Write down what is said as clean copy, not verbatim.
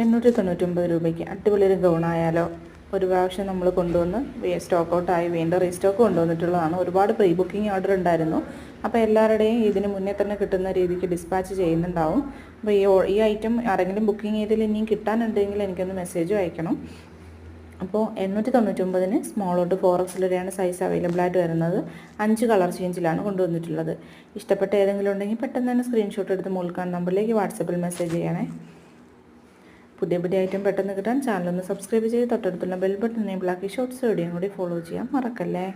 899 രൂപയ്ക്ക് അടിപൊളി ഒരു ഗൗണായാലോ. ഒരു പ്രാവശ്യം നമ്മൾ കൊണ്ടുവന്ന് സ്റ്റോക്ക് ഔട്ടായി വീണ്ടും റീസ്റ്റോക്ക് കൊണ്ടുവന്നിട്ടുള്ളതാണ്. ഒരുപാട് പ്രീ ബുക്കിംഗ് ഓർഡർ ഉണ്ടായിരുന്നു. അപ്പോൾ എല്ലാവരുടെയും ഇതിന് മുന്നേ തന്നെ കിട്ടുന്ന രീതിക്ക് ഡിസ്പാച്ച് ചെയ്യുന്നുണ്ടാവും. അപ്പോൾ ഈ ഐറ്റം ആരെങ്കിലും ബുക്കിംഗ് ചെയ്തതിൽ ഇനിയും കിട്ടാനുണ്ടെങ്കിൽ എനിക്കൊന്ന് മെസ്സേജും അയക്കണം. അപ്പോൾ 899 സ്മോൾ തൊട്ട് 4XL വരെയാണ് സൈസ് അവൈലബിൾ ആയിട്ട് വരുന്നത്. 5 കളർ ചേഞ്ചിലാണ് കൊണ്ടുവന്നിട്ടുള്ളത്. ഇഷ്ടപ്പെട്ട ഏതെങ്കിലും ഉണ്ടെങ്കിൽ പെട്ടെന്ന് തന്നെ സ്ക്രീൻഷോട്ട് എടുത്ത് മുൾക്കാൻ നമ്പറിലേക്ക് വാട്സപ്പിൽ മെസ്സേജ് ചെയ്യണേ. പുതിയ ഐറ്റം പെട്ടെന്ന് കിട്ടാൻ ചാനലൊന്ന് സബ്സ്ക്രൈബ് ചെയ്ത് തൊട്ടടുത്തുള്ള ബെൽ ബട്ടൺ എനേബിൾ ആക്കി ഷോർട്സ് വീഡിയോയും കൂടി ഫോളോ ചെയ്യാൻ മറക്കല്ലേ.